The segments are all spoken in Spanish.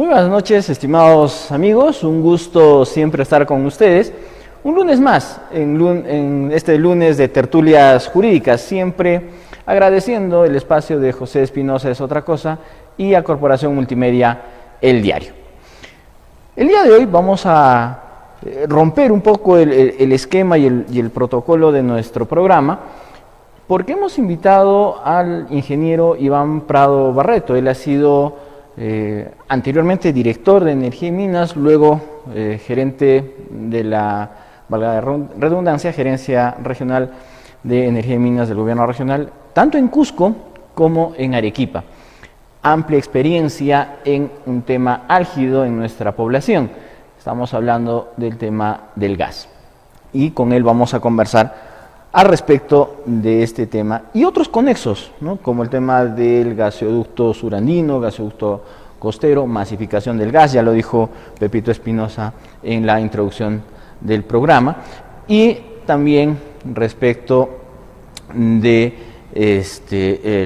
Muy buenas noches, estimados amigos, un gusto siempre estar con ustedes. Un lunes más, en este lunes de tertulias jurídicas, siempre agradeciendo el espacio de José Espinosa es otra cosa y a Corporación Multimedia El Diario. El día de hoy vamos a romper un poco el esquema y el protocolo de nuestro programa, porque hemos invitado al ingeniero Iván Prado Barreto. Él ha sido anteriormente director de Energía y Minas, luego gerente de la, valga la redundancia, Gerencia Regional de Energía y Minas del Gobierno Regional, tanto en Cusco como en Arequipa. Amplia experiencia en un tema álgido en nuestra población. Estamos hablando del tema del gas. Y con él vamos a conversar al respecto de este tema y otros conexos, ¿no? Como el tema del gasoducto surandino, gasoducto costero, masificación del gas, ya lo dijo Pepito Espinosa en la introducción del programa, y también respecto de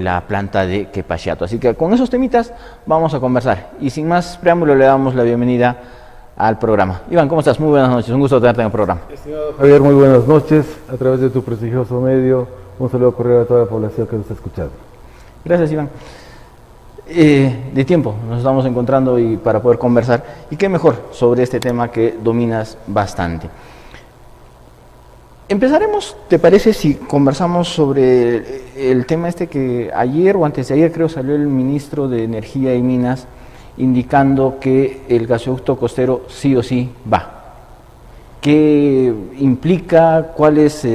la planta de Quepachiato. Así que con esos temitas vamos a conversar y sin más preámbulo le damos la bienvenida al programa. Iván, ¿cómo estás? Muy buenas noches, un gusto tenerte en el programa. Estimado Javier, muy buenas noches. A través de tu prestigioso medio, un saludo cordial a toda la población que nos está escuchando. Gracias, Iván. De tiempo nos estamos encontrando y para poder conversar, y qué mejor sobre este tema que dominas bastante. Empezaremos, ¿te parece si conversamos sobre el tema que ayer o antes de ayer creo salió el ministro de Energía y Minas indicando que el gasoducto costero sí o sí va? ¿Qué implica? ¿Cuál es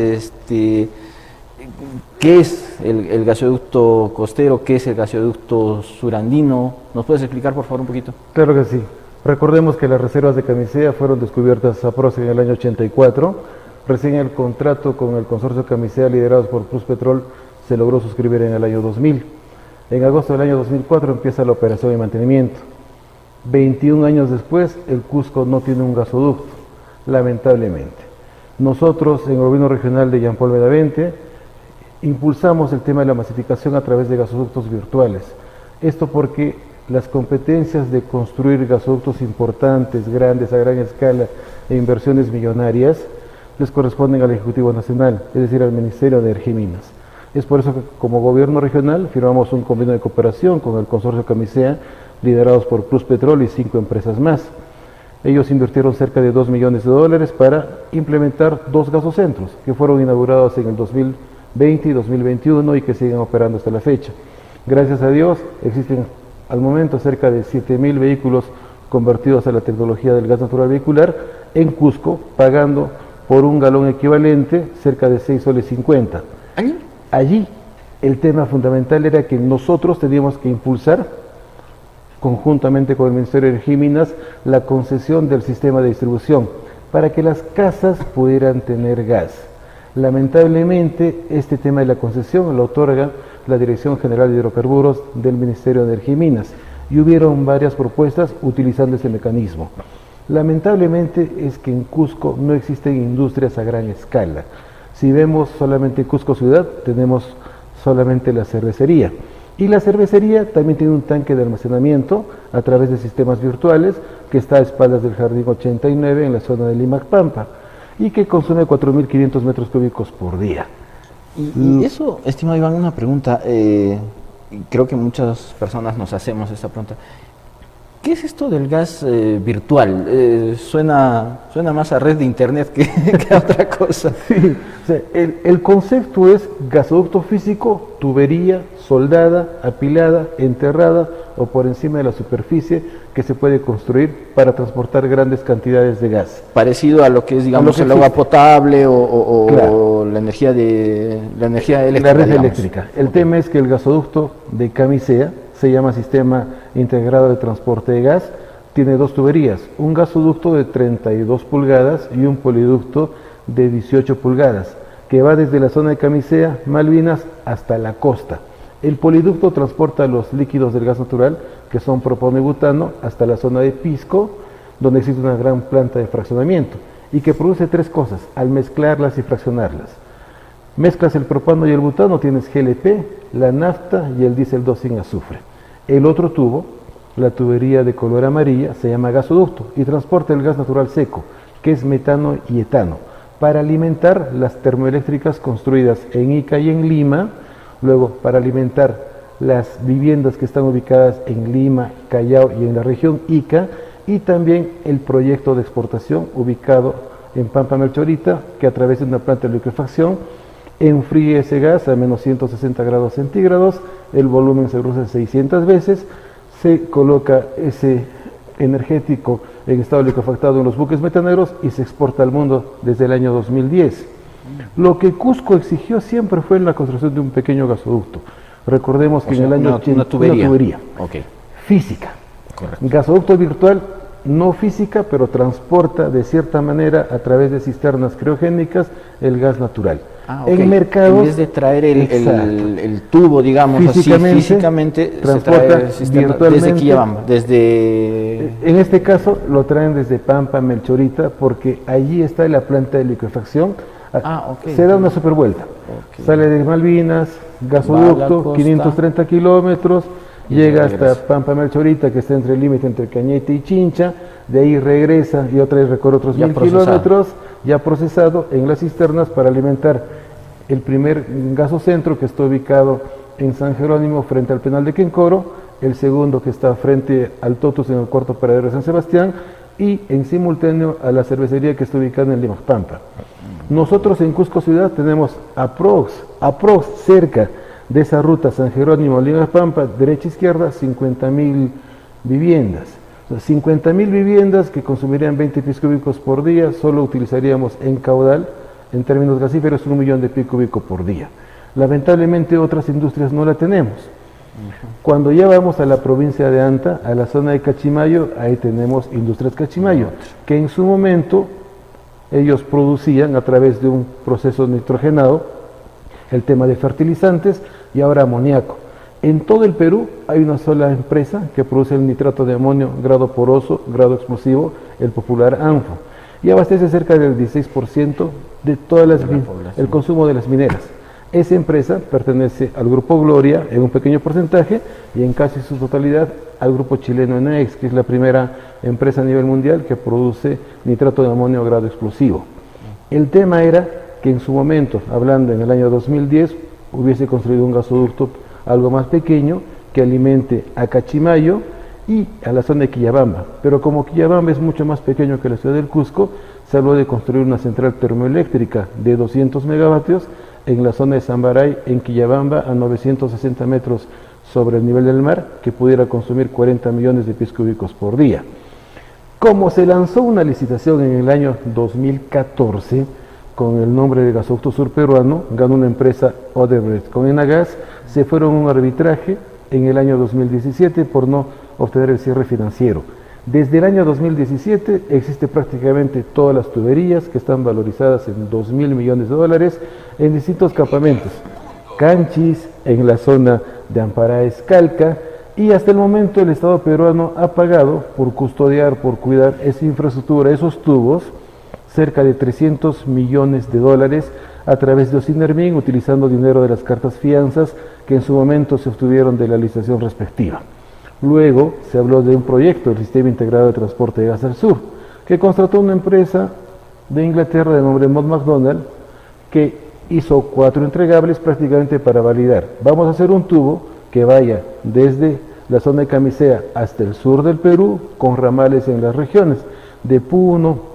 qué es el gasoducto costero? ¿Qué es el gasoducto surandino? ¿Nos puedes explicar, por favor, un poquito? Claro que sí. Recordemos que las reservas de Camisea fueron descubiertas aproximadamente en el año 84. Recién el contrato con el consorcio Camisea, liderados por Pluspetrol, se logró suscribir en el año 2000. En agosto del año 2004 empieza la operación y mantenimiento. 21 años después, el Cusco no tiene un gasoducto, lamentablemente. Nosotros, en el gobierno regional de Jean Paul Benavente, impulsamos el tema de la masificación a través de gasoductos virtuales. Esto porque las competencias de construir gasoductos importantes, grandes, a gran escala e inversiones millonarias, les corresponden al Ejecutivo Nacional, es decir, al Ministerio de Energía y Minas. Es por eso que como gobierno regional firmamos un convenio de cooperación con el consorcio Camisea, liderados por Pluspetrol y 5 empresas más. Ellos invirtieron cerca de $2 millones para implementar 2 gasocentros que fueron inaugurados en el 2020 y 2021 y que siguen operando hasta la fecha. Gracias a Dios existen al momento cerca de 7.000 vehículos convertidos a la tecnología del gas natural vehicular en Cusco, pagando por un galón equivalente cerca de 6,50 soles. Allí el tema fundamental era que nosotros teníamos que impulsar, conjuntamente con el Ministerio de Energía y Minas, la concesión del sistema de distribución para que las casas pudieran tener gas. Lamentablemente, este tema de la concesión lo otorga la Dirección General de Hidrocarburos del Ministerio de Energía y Minas, y hubieron varias propuestas utilizando ese mecanismo. Lamentablemente es que en Cusco no existen industrias a gran escala. Si vemos solamente Cusco ciudad, tenemos solamente la cervecería. Y la cervecería también tiene un tanque de almacenamiento a través de sistemas virtuales que está a espaldas del Jardín 89 en la zona de Limac Pampa y que consume 4.500 metros cúbicos por día. Y eso, estimado Iván, una pregunta, creo que muchas personas nos hacemos esta pregunta. ¿Qué es esto del gas virtual? Suena más a red de internet que a otra cosa. Sí, o sea, el concepto es gasoducto físico, tubería, soldada, apilada, enterrada o por encima de la superficie que se puede construir para transportar grandes cantidades de gas. Parecido a lo que es, digamos, el agua potable o claro, la energía eléctrica. La red eléctrica. El tema es que el gasoducto de Camisea se llama Sistema Integrado de Transporte de Gas, tiene 2 tuberías, un gasoducto de 32 pulgadas y un poliducto de 18 pulgadas, que va desde la zona de Camisea, Malvinas, hasta la costa. El poliducto transporta los líquidos del gas natural, que son propano y butano, hasta la zona de Pisco, donde existe una gran planta de fraccionamiento, y que produce 3 cosas, al mezclarlas y fraccionarlas. Mezclas el propano y el butano, tienes GLP, la nafta y el diésel 2 sin azufre. El otro tubo la tubería de color amarilla se llama gasoducto y transporta el gas natural seco, que es metano y etano, para alimentar las termoeléctricas construidas en Ica y en Lima, luego para alimentar las viviendas que están ubicadas en Lima, Callao y en la región Ica, y también el proyecto de exportación ubicado en Pampa Melchorita, que a través de una planta de liquefacción enfríe ese gas a menos 160 grados centígrados, el volumen se reduce 600 veces, se coloca ese energético en estado liquefactado en los buques metaneros y se exporta al mundo desde el año 2010. Lo que Cusco exigió siempre fue la construcción de un pequeño gasoducto. Recordemos que en el año una tubería. Okay. Física. Correcto. Gasoducto virtual, no física, pero transporta de cierta manera a través de cisternas criogénicas el gas natural. Okay. En mercados, en vez de traer el tubo, digamos físicamente se trae virtualmente desde Quillabamba, en este caso lo traen desde Pampa Melchorita, porque allí está la planta de liquefacción. Okay. Se da una supervuelta. Okay. Sale de Malvinas, gasoducto, 530 kilómetros, llega hasta Pampa Melchorita, que está entre el límite entre Cañete y Chincha, de ahí regresa y otra vez recorre otros 1000 kilómetros, ya procesado en las cisternas para alimentar el primer gasocentro, que está ubicado en San Jerónimo frente al penal de Quencoro, el segundo que está frente al Totus en el cuarto paradero de San Sebastián, y en simultáneo a la cervecería que está ubicada en Limas Pampa. Nosotros en Cusco Ciudad tenemos aprox cerca de esa ruta San Jerónimo, Limas Pampa, derecha-izquierda, 50.000 viviendas. 50.000 viviendas que consumirían 20 pies cúbicos por día, solo utilizaríamos en caudal, en términos gasíferos, 1 millón de pies cúbicos por día. Lamentablemente otras industrias no la tenemos. Cuando ya vamos a la provincia de Anta, a la zona de Cachimayo, ahí tenemos Industrias Cachimayo, que en su momento ellos producían a través de un proceso nitrogenado el tema de fertilizantes y ahora amoníaco. En todo el Perú hay una sola empresa que produce el nitrato de amonio grado poroso, grado explosivo, el popular ANFO, y abastece cerca del 16% de todas el consumo de las mineras. Esa empresa pertenece al Grupo Gloria en un pequeño porcentaje y en casi su totalidad al grupo chileno ENAEX, que es la primera empresa a nivel mundial que produce nitrato de amonio grado explosivo. El tema era que en su momento, hablando en el año 2010, hubiese construido un gasoducto algo más pequeño que alimente a Cachimayo y a la zona de Quillabamba, pero como Quillabamba es mucho más pequeño que la ciudad del Cusco, se habló de construir una central termoeléctrica de 200 megavatios en la zona de Sambaray, en Quillabamba, a 960 metros sobre el nivel del mar, que pudiera consumir 40 millones de pies cúbicos por día. Como se lanzó una licitación en el año 2014 con el nombre de Gasoducto Sur Peruano, ganó una empresa Odebrecht con Enagas, se fueron a un arbitraje en el año 2017 por no obtener el cierre financiero. Desde el año 2017 existe prácticamente todas las tuberías que están valorizadas en 2.000 millones de dólares en distintos campamentos, Canchis, en la zona de Amparaes, Calca, y hasta el momento el Estado peruano ha pagado por custodiar, por cuidar esa infraestructura, esos tubos, cerca de 300 millones de dólares a través de Ocinermin, utilizando dinero de las cartas fianzas que en su momento se obtuvieron de la licitación respectiva. Luego se habló de un proyecto, el Sistema Integrado de Transporte de Gas del Sur, que contrató una empresa de Inglaterra de nombre Mott MacDonald, que hizo 4 entregables prácticamente para validar. Vamos a hacer un tubo que vaya desde la zona de Camisea hasta el sur del Perú, con ramales en las regiones de Puno,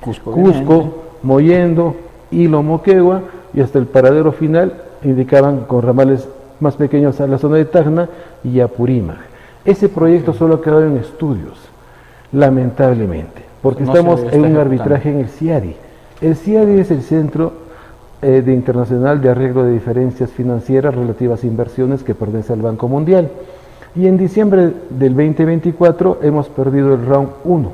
Cusco, Mollendo, Hilo, Moquegua, y hasta el paradero final indicaban con ramales más pequeños a la zona de Tacna y Apurímac. Ese proyecto solo ha quedado en estudios, lamentablemente, porque estamos en un arbitraje en el CIADI. El CIADI es el Centro Internacional de Arreglo de Diferencias Financieras Relativas a Inversiones que pertenece al Banco Mundial. Y en diciembre del 2024 hemos perdido el round 1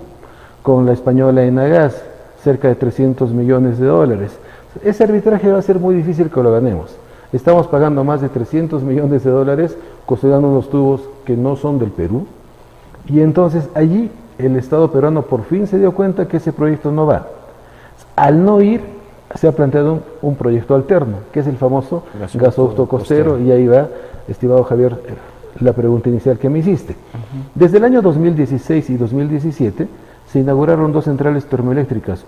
con la española Enagas, cerca de 300 millones de dólares. Ese arbitraje va a ser muy difícil que lo ganemos. Estamos pagando más de 300 millones de dólares custodiando unos tubos que no son del Perú. Y entonces allí el Estado peruano por fin se dio cuenta que ese proyecto no va. Al no ir, se ha planteado un proyecto alterno, que es el famoso gasoducto costero, y ahí va, estimado Javier, la pregunta inicial que me hiciste. Desde el año 2016 y 2017 se inauguraron 2 centrales termoeléctricas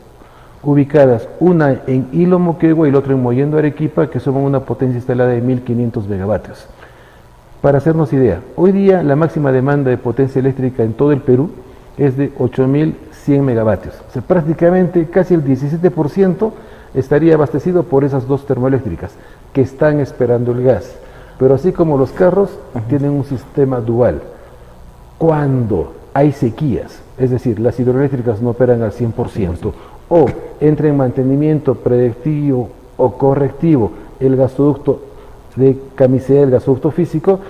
ubicadas, una en Hilo Moquegua y la otra en Mollendo Arequipa, que suman una potencia instalada de 1500 megavatios. Para hacernos idea, hoy día la máxima demanda de potencia eléctrica en todo el Perú es de 8100 megavatios. O sea, prácticamente casi el 17% estaría abastecido por esas 2 termoeléctricas que están esperando el gas. Pero así como los carros tienen un sistema dual, cuando hay sequías, es decir, las hidroeléctricas no operan al 100%, o entra en mantenimiento predictivo o correctivo el gasoducto de Camisea, el gasoducto físico,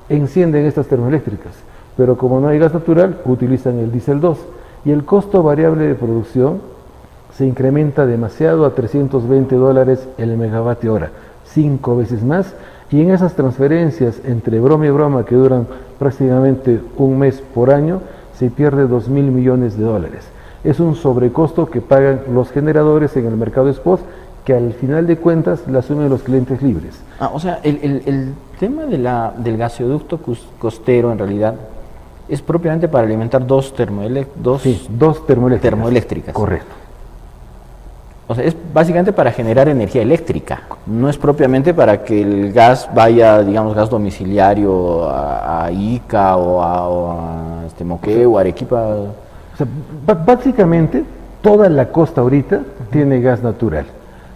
encienden estas termoeléctricas. Pero como no hay gas natural, utilizan el diésel 2 y el costo variable de producción se incrementa demasiado a $320 el megavatio hora, 5 veces más, y en esas transferencias entre broma y broma que duran prácticamente un mes por año, se pierde 2.000 millones de dólares. Es un sobrecosto que pagan los generadores en el mercado spot, que al final de cuentas la asumen los clientes libres. O sea, el tema del gasoducto costero en realidad es propiamente para alimentar dos termoeléctricas. Correcto. O sea, es básicamente para generar energía eléctrica, no es propiamente para que el gas vaya, digamos, gas domiciliario a Ica o a Moquegua, Arequipa. O sea, básicamente toda la costa ahorita tiene gas natural,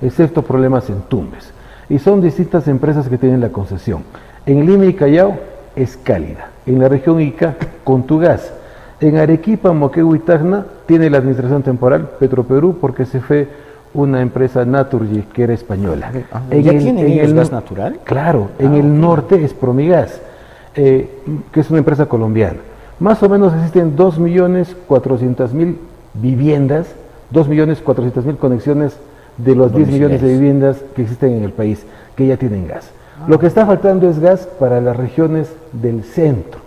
excepto problemas en Tumbes. Y son distintas empresas que tienen la concesión. En Lima y Callao es cálida. En la región Ica, con tu gas. En Arequipa, Moquegua y Tacna tiene la administración temporal Petroperú, porque se fue una empresa Naturgy que era española. ¿Ya tienen ellos gas natural? Claro, en el norte es Promigas, que es una empresa colombiana. Más o menos existen 2.400.000 viviendas, 2.400.000 conexiones de los 10 millones de viviendas que existen en el país, que ya tienen gas. Lo que está faltando es gas para las regiones del centro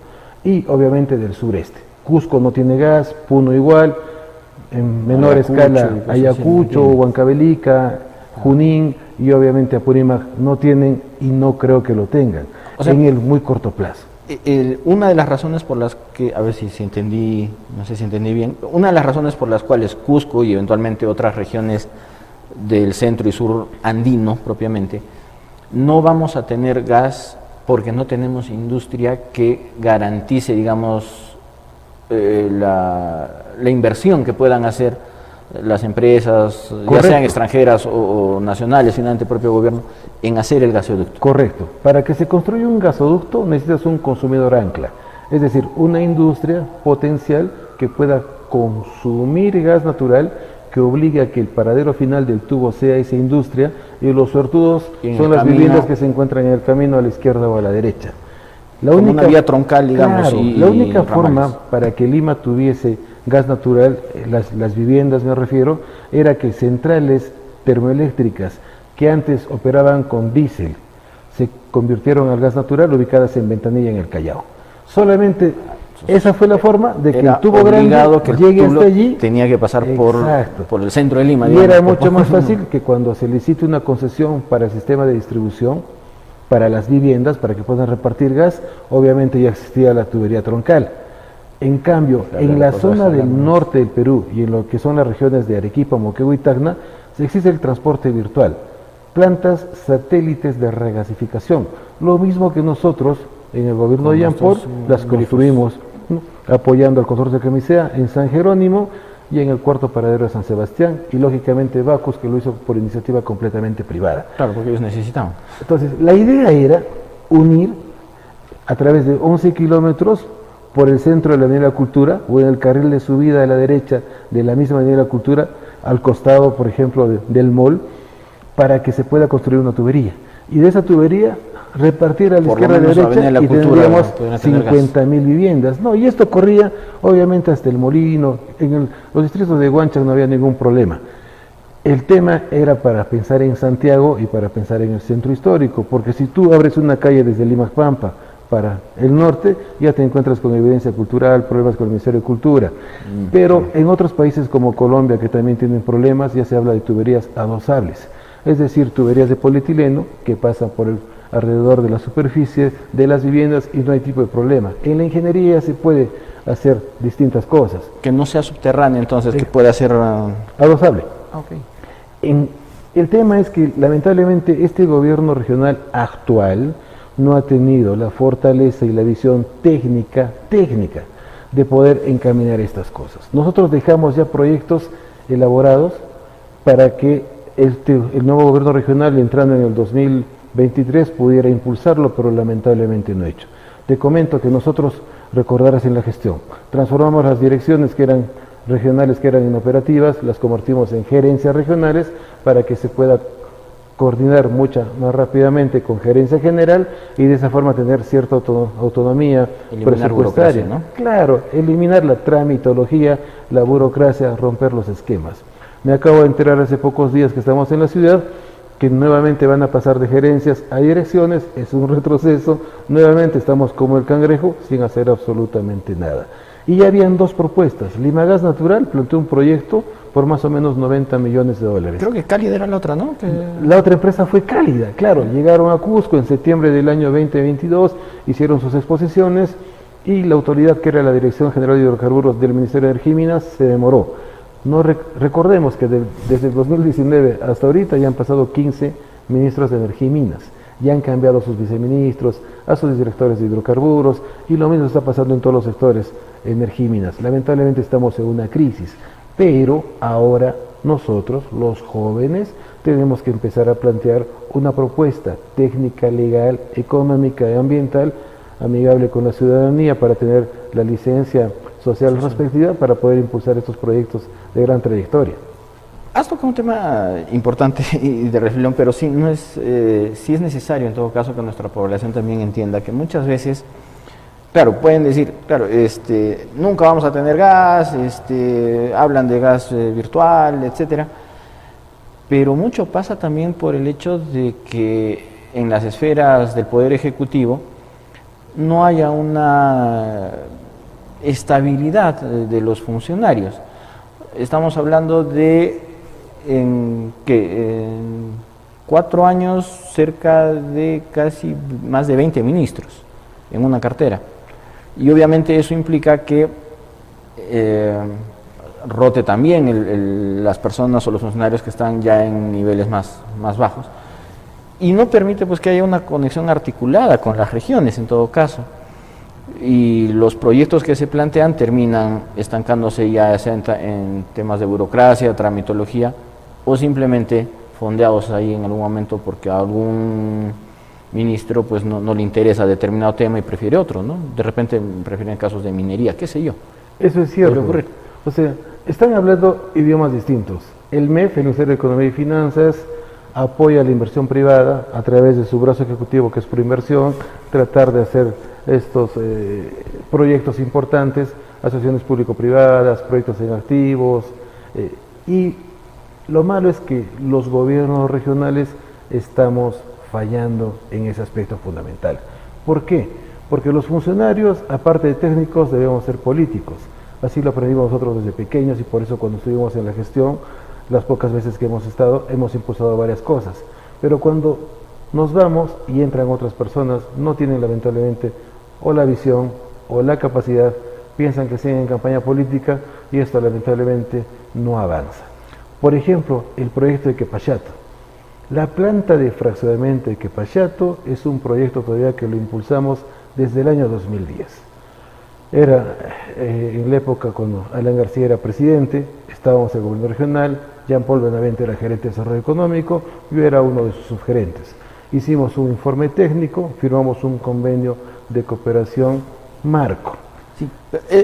y obviamente del sureste. Cusco no tiene gas, Puno igual, en menor escala Ayacucho, Huancavelica, Junín y obviamente Apurímac no tienen y no creo que lo tengan, o sea, en el muy corto plazo. Una de las razones por las que, a ver si entendí, no sé si entendí bien, una de las razones por las cuales Cusco y eventualmente otras regiones del centro y sur andino propiamente, no vamos a tener gas porque no tenemos industria que garantice, digamos, la inversión que puedan hacer las empresas, correcto, ya sean extranjeras o nacionales, finalmente el propio gobierno, en hacer el gasoducto. Correcto. Para que se construya un gasoducto necesitas un consumidor ancla, es decir, una industria potencial que pueda consumir gas natural, que obligue a que el paradero final del tubo sea esa industria, y los suertudos son las viviendas que se encuentran en el camino a la izquierda o a la derecha. Como una vía troncal, digamos. Claro, la única forma para que Lima tuviese gas natural, las viviendas me refiero, era que centrales termoeléctricas que antes operaban con diésel se convirtieron al gas natural, ubicadas en Ventanilla, en el Callao. Solamente esa fue la forma de que el tubo grande llegue hasta allí. Tenía que pasar por el centro de Lima. Y digamos, era mucho más fácil que cuando se licite una concesión para el sistema de distribución, para las viviendas, para que puedan repartir gas, obviamente ya existía la tubería troncal. En cambio, en la zona del norte del Perú y en lo que son las regiones de Arequipa, Moquegua y Tacna, existe el transporte virtual, plantas satélites de regasificación, lo mismo que nosotros en el gobierno de Yampor las construimos, ¿no?, apoyando al consorcio de Camisea en San Jerónimo y en el cuarto paradero de San Sebastián, y lógicamente Bacus, que lo hizo por iniciativa completamente privada. Claro, porque ellos necesitaban. Entonces, la idea era unir a través de 11 kilómetros por el centro de la Avenida de la Cultura, o en el carril de subida a la derecha de la misma Avenida de la Cultura, al costado, por ejemplo, del mall, para que se pueda construir una tubería. Y de esa tubería repartir a la izquierda y a la derecha, y tendríamos 50.000 viviendas. No, y esto corría obviamente hasta el Molino, los distritos de Huanchac no había ningún problema. El tema era para pensar en Santiago y para pensar en el centro histórico, porque si tú abres una calle desde Limac Pampa para el norte, ya te encuentras con evidencia cultural, problemas con el Ministerio de Cultura. Pero en otros países como Colombia, que también tienen problemas, ya se habla de tuberías adosables, es decir, tuberías de polietileno que pasan por alrededor de la superficie de las viviendas y no hay tipo de problema. En la ingeniería se puede hacer distintas cosas. Que no sea subterráneo, entonces, que pueda ser... Adosable. Okay. El tema es que lamentablemente este gobierno regional actual no ha tenido la fortaleza y la visión técnica de poder encaminar estas cosas. Nosotros dejamos ya proyectos elaborados para que el nuevo gobierno regional, entrando en el 2023, pudiera impulsarlo, pero lamentablemente no ha hecho. Te comento que nosotros, recordarás en la gestión, transformamos las direcciones que eran regionales, que eran inoperativas, las convertimos en gerencias regionales para que se pueda coordinar mucho más rápidamente con gerencia general y de esa forma tener cierta autonomía presupuestaria, ¿no? Claro, eliminar la tramitología, la burocracia, romper los esquemas. Me acabo de enterar hace pocos días que estamos en la ciudad que nuevamente van a pasar de gerencias a direcciones, es un retroceso, nuevamente estamos como el cangrejo sin hacer absolutamente nada. Y ya habían dos propuestas. Limagas Natural planteó un proyecto por más o menos 90 millones de dólares. Creo que Cálida era la otra, ¿no? La otra empresa fue Cálida, claro. Llegaron a Cusco en septiembre del año 2022, hicieron sus exposiciones y la autoridad que era la Dirección General de Hidrocarburos del Ministerio de Energía y Minas se demoró. No recordemos que desde el 2019 hasta ahorita ya han pasado 15 ministros de Energía y Minas. Ya han cambiado a sus viceministros, a sus directores de hidrocarburos y lo mismo está pasando en todos los sectores, energía y minas. Lamentablemente estamos en una crisis, pero ahora nosotros, los jóvenes, tenemos que empezar a plantear una propuesta técnica, legal, económica y ambiental amigable con la ciudadanía para tener la licencia social respectiva para poder impulsar estos proyectos de gran trayectoria. Has tocado un tema importante y de reflexión, pero sí, sí es necesario en todo caso que nuestra población también entienda que muchas veces, claro, pueden decir, claro, nunca vamos a tener gas, hablan de gas virtual, etcétera, pero mucho pasa también por el hecho de que en las esferas del Poder Ejecutivo no haya una estabilidad de los funcionarios. Estamos hablando de en 4 años cerca de casi más de 20 ministros en una cartera. Y obviamente eso implica que rote también las personas o los funcionarios que están ya en niveles más bajos. Y no permite pues que haya una conexión articulada con las regiones en todo caso. Y los proyectos que se plantean terminan estancándose ya sea en temas de burocracia, tramitología o simplemente fondeados ahí en algún momento porque a algún ministro pues no le interesa determinado tema y prefiere otro, ¿no? De repente prefieren casos de minería, qué sé yo. Eso es cierto. O sea, están hablando idiomas distintos. El MEF, el Ministerio de Economía y Finanzas, apoya la inversión privada a través de su brazo ejecutivo que es Proinversión, tratar de hacer estos proyectos importantes, asociaciones público-privadas, proyectos en activos, y lo malo es que los gobiernos regionales estamos fallando en ese aspecto fundamental. ¿Por qué? Porque los funcionarios, aparte de técnicos, debemos ser políticos. Así lo aprendimos nosotros desde pequeños y por eso cuando estuvimos en la gestión, las pocas veces que hemos estado, hemos impulsado varias cosas. Pero cuando nos vamos y entran otras personas, no tienen lamentablemente o la visión o la capacidad, piensan que siguen en campaña política y esto lamentablemente no avanza. Por ejemplo, el proyecto de Quepachato. La planta de fraccionamiento de Quepachato es un proyecto todavía que lo impulsamos desde el año 2010. Era en la época cuando Alan García era presidente, estábamos en el gobierno regional, Jean-Paul Benavente era gerente de desarrollo económico, yo era uno de sus subgerentes. Hicimos un informe técnico, firmamos un convenio de cooperación marco. Sí,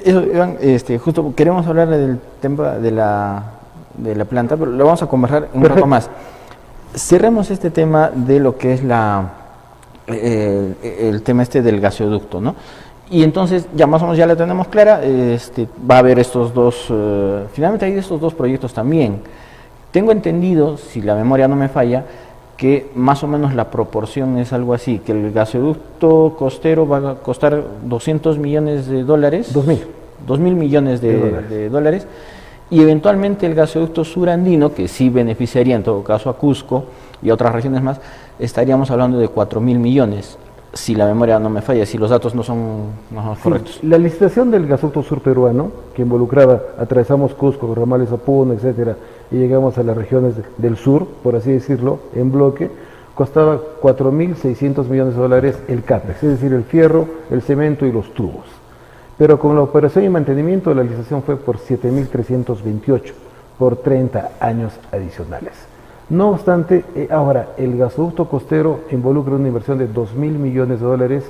Iván, justo queremos hablar del tema de la planta, pero lo vamos a conversar un poco más. Cerremos este tema de lo que es el tema del gasoducto, ¿no? Y entonces ya más o menos ya la tenemos clara, va a haber estos dos, finalmente hay estos dos proyectos también. Tengo entendido, si la memoria no me falla, que más o menos la proporción es algo así, que el gasoducto costero va a costar 200 millones de dólares. 2.000. 2.000 millones de dólares. y eventualmente el gasoducto surandino, que sí beneficiaría en todo caso a Cusco y a otras regiones más, estaríamos hablando de 4.000 millones, si la memoria no me falla, si los datos no son correctos. La licitación del gasoducto sur peruano, que involucraba, atravesamos Cusco, ramales a Puno, etcétera, y llegamos a las regiones del sur, por así decirlo, en bloque, costaba 4.600 millones de dólares el CAPEX, es decir, el fierro, el cemento y los tubos. Pero con la operación y mantenimiento la licitación fue por 7.328 por 30 años adicionales. No obstante, ahora el gasoducto costero involucra una inversión de 2.000 millones de dólares,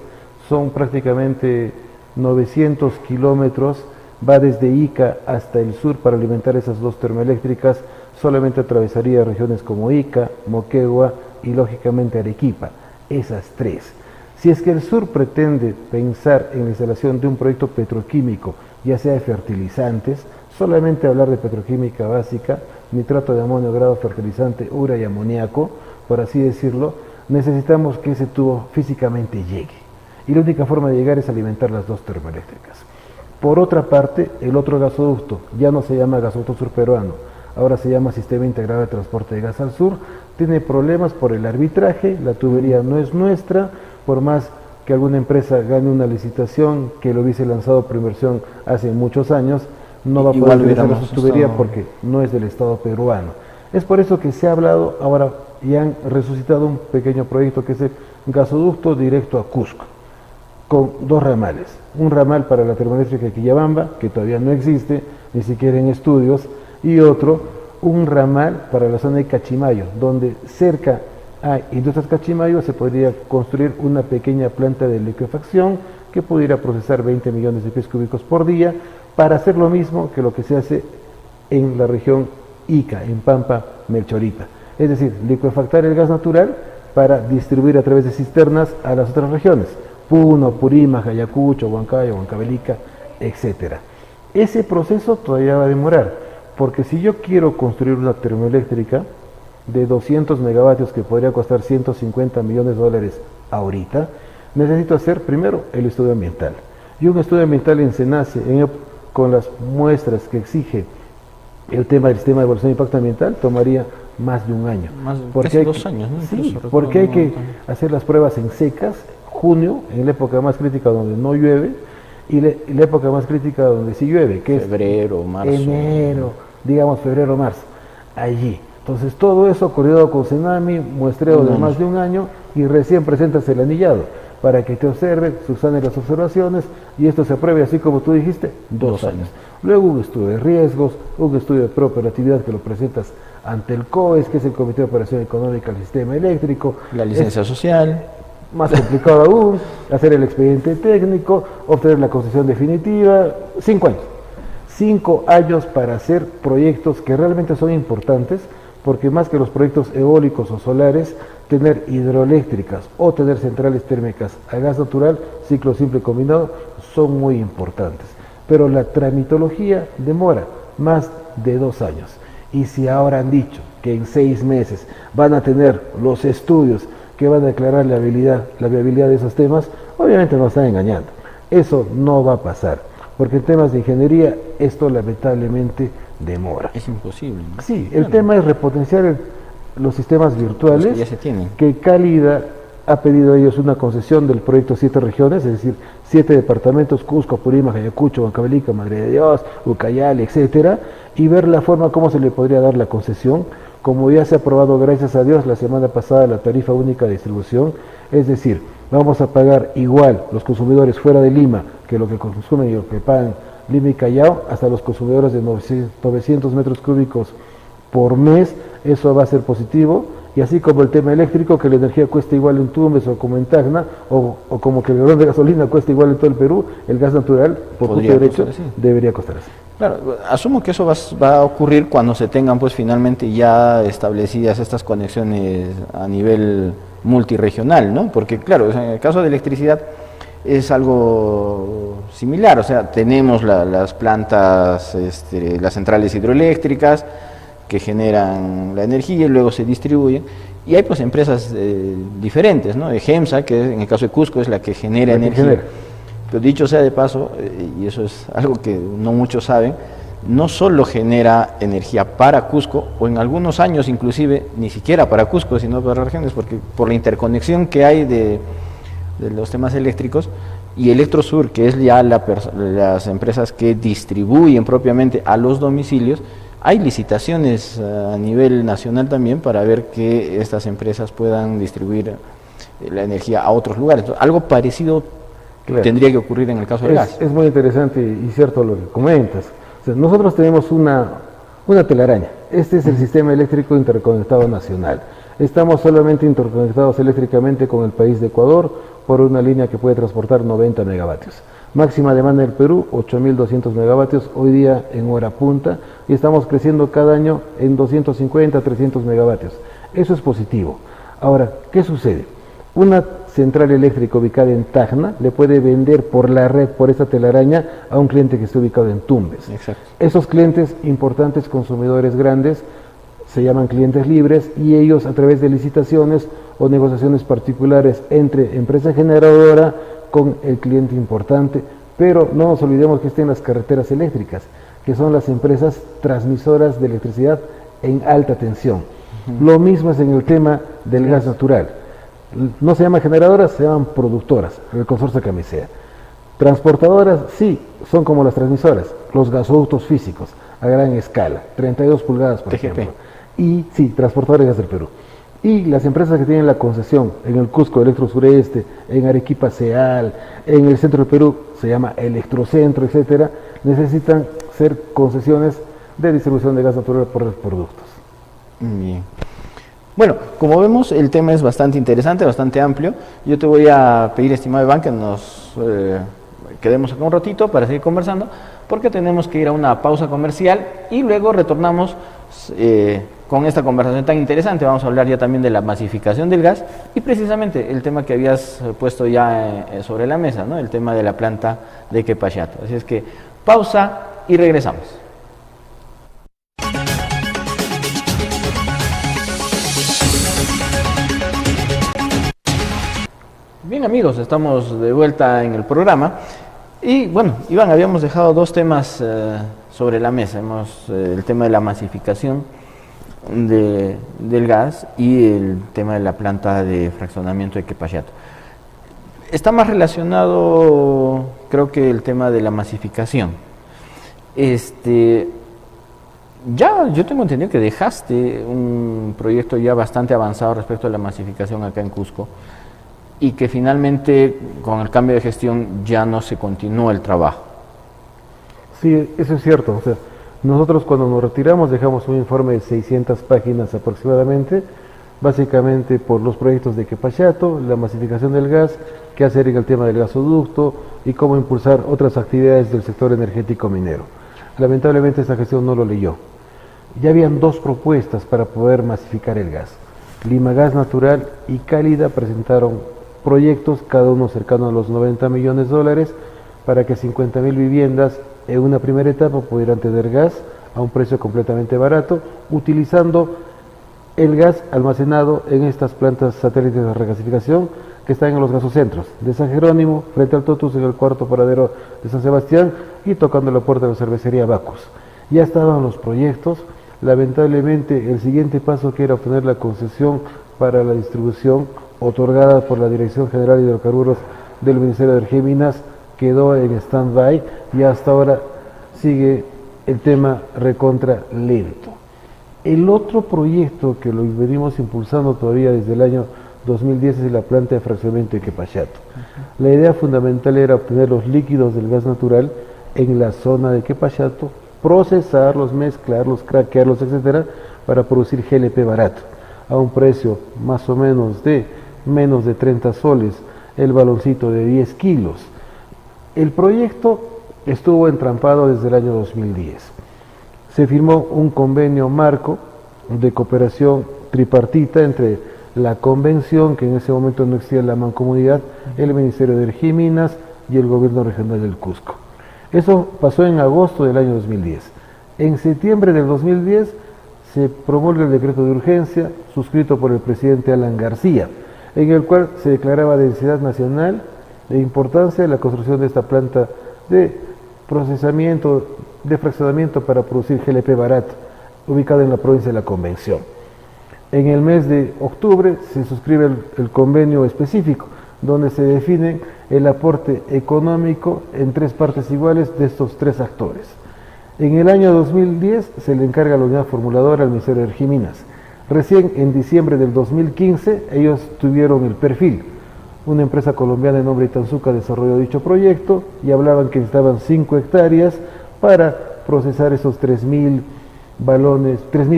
son prácticamente 900 kilómetros, va desde Ica hasta el sur para alimentar esas dos termoeléctricas, solamente atravesaría regiones como Ica, Moquegua y lógicamente Arequipa, esas tres. Si es que el sur pretende pensar en la instalación de un proyecto petroquímico, ya sea de fertilizantes, solamente hablar de petroquímica básica, nitrato de amonio, grado fertilizante, urea y amoníaco, por así decirlo, necesitamos que ese tubo físicamente llegue. Y la única forma de llegar es alimentar las dos termoeléctricas. Por otra parte, el otro gasoducto ya no se llama gasoducto sur peruano, ahora se llama Sistema Integrado de Transporte de Gas al Sur, tiene problemas por el arbitraje, la tubería no es nuestra, por más que alguna empresa gane una licitación que lo hubiese lanzado por inversión hace muchos años, no va a poder utilizar su tubería porque no es del Estado peruano. Es por eso que se ha hablado, ahora ya han resucitado un pequeño proyecto que es el gasoducto directo a Cusco, con dos ramales. Un ramal para la termoeléctrica de Quillabamba, que todavía no existe, ni siquiera en estudios, y otro, un ramal para la zona de Cachimayo, donde cerca a Industrias Cachimayo se podría construir una pequeña planta de liquefacción que pudiera procesar 20 millones de pies cúbicos por día, para hacer lo mismo que lo que se hace en la región Ica, en Pampa, Melchorita. Es decir, liquefactar el gas natural para distribuir a través de cisternas a las otras regiones, Puno, Purímac, Ayacucho, Huancayo, Huancavelica, etc. Ese proceso todavía va a demorar, porque si yo quiero construir una termoeléctrica de 200 megavatios que podría costar 150 millones de dólares ahorita, necesito hacer primero el estudio ambiental. Y un estudio ambiental en SENACE, con las muestras que exige el tema del sistema de evaluación de impacto ambiental, tomaría más de un año. Casi 2 años, ¿no? Sí, porque hay que hacer las pruebas en secas, junio, en la época más crítica donde no llueve, y la época más crítica donde sí llueve, que febrero, es marzo. enero, digamos febrero, marzo, allí. Entonces todo eso coordinado con Senami, muestreo de más de un año, y recién presentas el anillado para que te observe, subsane las observaciones y esto se apruebe, así como tú dijiste, 2 años. Luego un estudio de riesgos, un estudio de preoperatividad que lo presentas ante el COES, que es el Comité de Operación Económica del Sistema Eléctrico. La licencia social. Más complicado aún, hacer el expediente técnico, obtener la concesión definitiva, 5 años. 5 años para hacer proyectos que realmente son importantes, porque más que los proyectos eólicos o solares, tener hidroeléctricas o tener centrales térmicas a gas natural, ciclo simple combinado, son muy importantes. Pero la tramitología demora más de 2 años. Y si ahora han dicho que en 6 meses van a tener los estudios que van a declarar la viabilidad de esos temas, obviamente nos están engañando. Eso no va a pasar, porque en temas de ingeniería esto lamentablemente demora. Es imposible, ¿no? Sí, el tema es repotenciar los sistemas virtuales, que ya se tienen. que Cálida ha pedido a ellos una concesión del proyecto 7 regiones, es decir, 7 departamentos, Cusco, Purímac, Ayacucho, Huancavelica, Madre de Dios, Ucayali, etcétera, y ver la forma como se le podría dar la concesión, como ya se ha aprobado, gracias a Dios, la semana pasada la tarifa única de distribución, es decir, vamos a pagar igual los consumidores fuera de Lima que lo que consumen y lo que pagan Lima y Callao, hasta los consumidores de 900 metros cúbicos por mes, eso va a ser positivo, y así como el tema eléctrico, que la energía cuesta igual en Tumbes o como en Tacna, o como que el galón de gasolina cuesta igual en todo el Perú, el gas natural, por justo derecho, debería costar así. Claro, asumo que eso va a ocurrir cuando se tengan pues finalmente ya establecidas estas conexiones a nivel multirregional, ¿no? Porque claro, en el caso de electricidad es algo similar, o sea, tenemos las plantas, las centrales hidroeléctricas que generan la energía y luego se distribuyen, y hay pues empresas diferentes, ¿no? GEMSA, que en el caso de Cusco es la que genera energía. Pero dicho sea de paso, y eso es algo que no muchos saben, no solo genera energía para Cusco, o en algunos años inclusive ni siquiera para Cusco, sino para regiones, porque por la interconexión que hay de los temas eléctricos, y Electrosur, que es ya las empresas que distribuyen propiamente a los domicilios, hay licitaciones a nivel nacional también para ver que estas empresas puedan distribuir la energía a otros lugares. Entonces, algo parecido tendría que ocurrir en el caso del gas. Es muy interesante y cierto lo que comentas. O sea, nosotros tenemos una telaraña. Este es el sistema eléctrico interconectado nacional. Estamos solamente interconectados eléctricamente con el país de Ecuador por una línea que puede transportar 90 megavatios. Máxima demanda del Perú, 8.200 megavatios, hoy día en hora punta, y estamos creciendo cada año en 250, 300 megavatios. Eso es positivo. Ahora, ¿qué sucede? Una central eléctrica ubicada en Tacna le puede vender por la red, por esta telaraña, a un cliente que esté ubicado en Tumbes. Exacto. Esos clientes, importantes consumidores grandes, se llaman clientes libres, y ellos, a través de licitaciones o negociaciones particulares entre empresa generadora con el cliente importante, pero no nos olvidemos que estén las carreteras eléctricas, que son las empresas transmisoras de electricidad en alta tensión. Lo mismo es en el tema del gas natural. No se llaman generadoras, se llaman productoras, el consorcio Camisea. Transportadoras, sí, son como las transmisoras, los gasoductos físicos, a gran escala, 32 pulgadas, por ejemplo. Y sí, transportadores de gas del Perú. Y las empresas que tienen la concesión en el Cusco, Electrosureste, en Arequipa, CEAL, en el centro del Perú, se llama Electrocentro, etcétera, necesitan ser concesiones de distribución de gas natural por los productos. Bien. Bueno, como vemos, el tema es bastante interesante, bastante amplio. Yo te voy a pedir, estimado Iván, que nos quedemos acá un ratito para seguir conversando, porque tenemos que ir a una pausa comercial y luego retornamos con esta conversación tan interesante. Vamos a hablar ya también de la masificación del gas y precisamente el tema que habías puesto ya sobre la mesa, ¿no? El tema de la planta de Quepachato. Así es que pausa y regresamos. Bien, amigos, estamos de vuelta en el programa y bueno, Iván, habíamos dejado dos temas sobre la mesa. El tema de la masificación del gas y el tema de la planta de fraccionamiento de Quepachato. Está más relacionado, creo que el tema de la masificación. Ya, yo tengo entendido que dejaste un proyecto ya bastante avanzado respecto a la masificación acá en Cusco, y que finalmente con el cambio de gestión ya no se continuó el trabajo. Sí, eso es cierto. O sea, nosotros cuando nos retiramos dejamos un informe de 600 páginas aproximadamente, básicamente por los proyectos de Quepachato, la masificación del gas, qué hacer en el tema del gasoducto y cómo impulsar otras actividades del sector energético minero. Lamentablemente esta gestión no lo leyó. Ya habían dos propuestas para poder masificar el gas. Limagas Natural y Cálida presentaron proyectos, cada uno cercano a los 90 millones de dólares, para que 50.000 viviendas en una primera etapa pudieran tener gas a un precio completamente barato, utilizando el gas almacenado en estas plantas satélites de regasificación que están en los gasocentros de San Jerónimo, frente al Totus, en el cuarto paradero de San Sebastián, y tocando la puerta de la cervecería Bacus. Ya estaban los proyectos. Lamentablemente el siguiente paso, que era obtener la concesión para la distribución otorgada por la Dirección General de Hidrocarburos del Ministerio de Energía y Minas, quedó en stand-by y hasta ahora sigue el tema recontra lento. El otro proyecto que lo venimos impulsando todavía desde el año 2010 es la planta de fraccionamiento de Quepachato. La idea fundamental era obtener los líquidos del gas natural en la zona de Quepachato, procesarlos, mezclarlos, craquearlos, etcétera, para producir GLP barato, a un precio más o menos de menos de 30 soles, el baloncito de 10 kilos. El proyecto estuvo entrampado desde el año 2010. Se firmó un convenio marco de cooperación tripartita entre la convención, que en ese momento no existía la mancomunidad, el Ministerio de Energía y Minas y el Gobierno Regional del Cusco. Eso pasó en agosto del año 2010. En septiembre del 2010 se promulga el decreto de urgencia suscrito por el presidente Alan García, en el cual se declaraba de necesidad nacional de importancia la construcción de esta planta de procesamiento de fraccionamiento para producir GLP barato, ubicado en la provincia de la Convención. En el mes de octubre se suscribe el convenio específico, donde se define el aporte económico en 3 partes iguales de estos 3 actores. En el año 2010 se le encarga la unidad formuladora al Ministerio de Energía y Minas. Recién en diciembre del 2015 ellos tuvieron el perfil. Una empresa colombiana de nombre Itanzuca desarrolló dicho proyecto y hablaban que necesitaban 5 hectáreas para procesar esos 3.000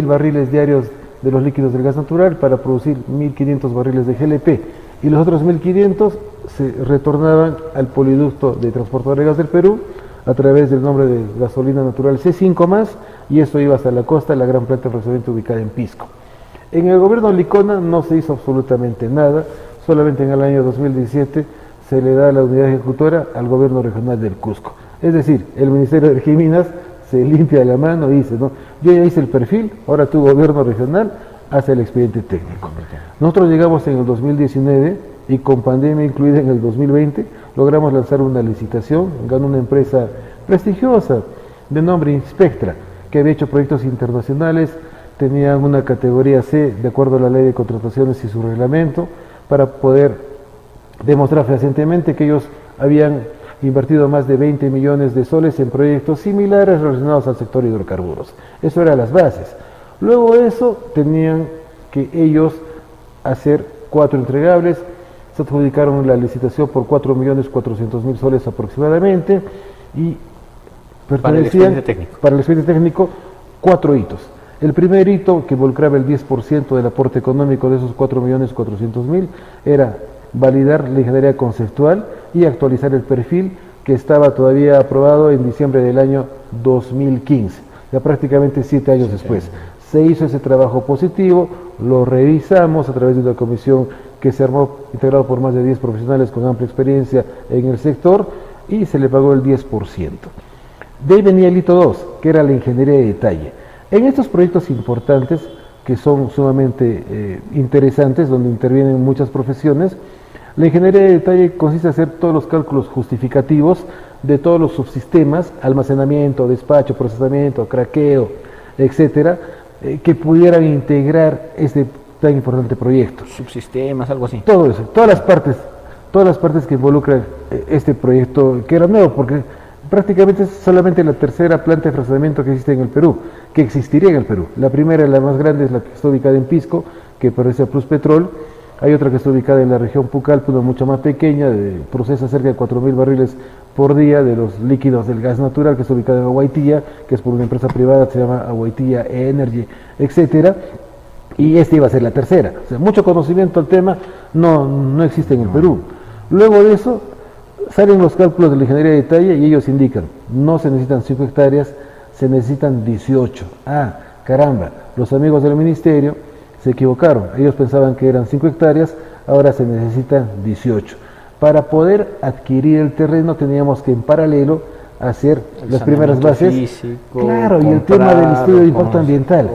barriles diarios de los líquidos del gas natural para producir 1.500 barriles de GLP, y los otros 1.500 se retornaban al poliducto de transportador de gas del Perú a través del nombre de gasolina natural C5+, y eso iba hasta la costa, la gran planta de fraccionamiento ubicada en Pisco. En el gobierno Licona no se hizo absolutamente nada, solamente en el año 2017 se le da la unidad ejecutora al gobierno regional del Cusco. Es decir, el Ministerio de Energía y Minas se limpia la mano y dice, no, yo ya hice el perfil, ahora tu gobierno regional hace el expediente técnico. Nosotros llegamos en el 2019 y con pandemia incluida en el 2020 logramos lanzar una licitación, ganó una empresa prestigiosa de nombre Inspectra, que había hecho proyectos internacionales, tenían una categoría C de acuerdo a la ley de contrataciones y su reglamento, para poder demostrar fehacientemente que ellos habían invertido más de 20 millones de soles en proyectos similares relacionados al sector hidrocarburos. Eso eran las bases. Luego de eso tenían que ellos hacer 4 entregables, se adjudicaron la licitación por 4.400.000 soles aproximadamente y pertenecían para el expediente técnico 4 hitos. El primer hito, que involucraba el 10% del aporte económico de esos 4.400.000, era validar la ingeniería conceptual y actualizar el perfil que estaba todavía aprobado en diciembre del año 2015, ya prácticamente 7 años después. Se hizo ese trabajo positivo, lo revisamos a través de una comisión que se armó, integrado por más de 10 profesionales con amplia experiencia en el sector, y se le pagó el 10%. De ahí venía el hito 2, que era la ingeniería de detalle. En estos proyectos importantes, que son sumamente interesantes, donde intervienen muchas profesiones, la ingeniería de detalle consiste en hacer todos los cálculos justificativos de todos los subsistemas, almacenamiento, despacho, procesamiento, craqueo, etcétera, que pudieran integrar este tan importante proyecto. Subsistemas, algo así. Todo eso, todas las partes que involucran este proyecto, que era nuevo, porque prácticamente es solamente la tercera planta de fraccionamiento que existe en el Perú, que existiría en el Perú. La primera, la más grande, es la que está ubicada en Pisco, que pertenece a Pluspetrol. Hay otra que está ubicada en la región Pucallpa, una mucho más pequeña, procesa cerca de 4.000 barriles por día de los líquidos del gas natural, que está ubicada en Aguaitía, que es por una empresa privada que se llama Aguaitía Energy, etcétera. Y esta iba a ser la tercera. O sea, mucho conocimiento del tema no existe en el Perú. Luego de eso, salen los cálculos de la ingeniería de detalle y ellos indican, no se necesitan 5 hectáreas, se necesitan 18. Ah, caramba, los amigos del ministerio se equivocaron, ellos pensaban que eran 5 hectáreas, ahora se necesitan 18. Para poder adquirir el terreno teníamos que en paralelo hacer las primeras bases, físico, claro, y el tema del estudio de impacto ambiental,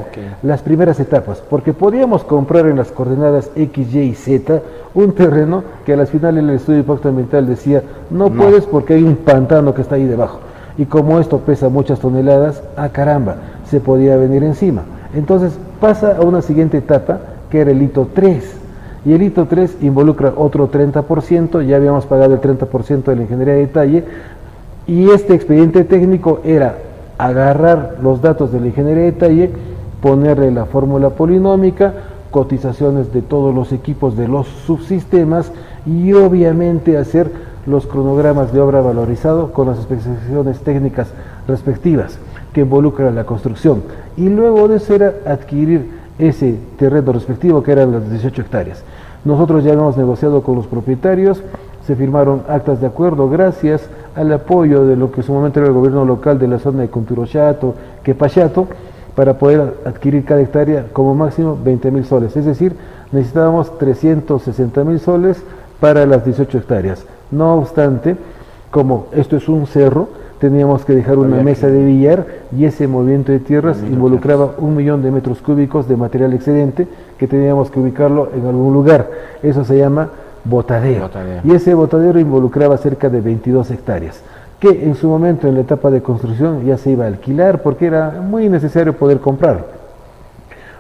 las primeras etapas, porque podíamos comprar en las coordenadas X, Y y Z un terreno que a las finales el estudio de impacto ambiental decía no puedes porque hay un pantano que está ahí debajo, y como esto pesa muchas toneladas, ah caramba, se podía venir encima. Entonces pasa a una siguiente etapa, que era el hito 3, y el hito 3 involucra otro 30%, ya habíamos pagado el 30% de la ingeniería de detalle, y este expediente técnico era agarrar los datos de la ingeniería de detalle, ponerle la fórmula polinómica, cotizaciones de todos los equipos de los subsistemas y obviamente hacer los cronogramas de obra valorizado con las especificaciones técnicas respectivas que involucran la construcción. Y luego de eso era adquirir ese terreno respectivo, que eran las 18 hectáreas. Nosotros ya hemos negociado con los propietarios, se firmaron actas de acuerdo gracias al apoyo de lo que en su momento era el gobierno local de la zona de Conturochato, Quepachato, para poder adquirir cada hectárea como máximo 20.000 soles, es decir, necesitábamos 360.000 soles para las 18 hectáreas. No obstante, como esto es un cerro, teníamos que dejar una mesa de billar y ese movimiento de tierras involucraba 1 millón de metros cúbicos de material excedente que teníamos que ubicarlo en algún lugar. Eso se llama botadero. Y ese botadero involucraba cerca de 22 hectáreas. que en su momento en la etapa de construcción ya se iba a alquilar porque era muy necesario poder comprarlo.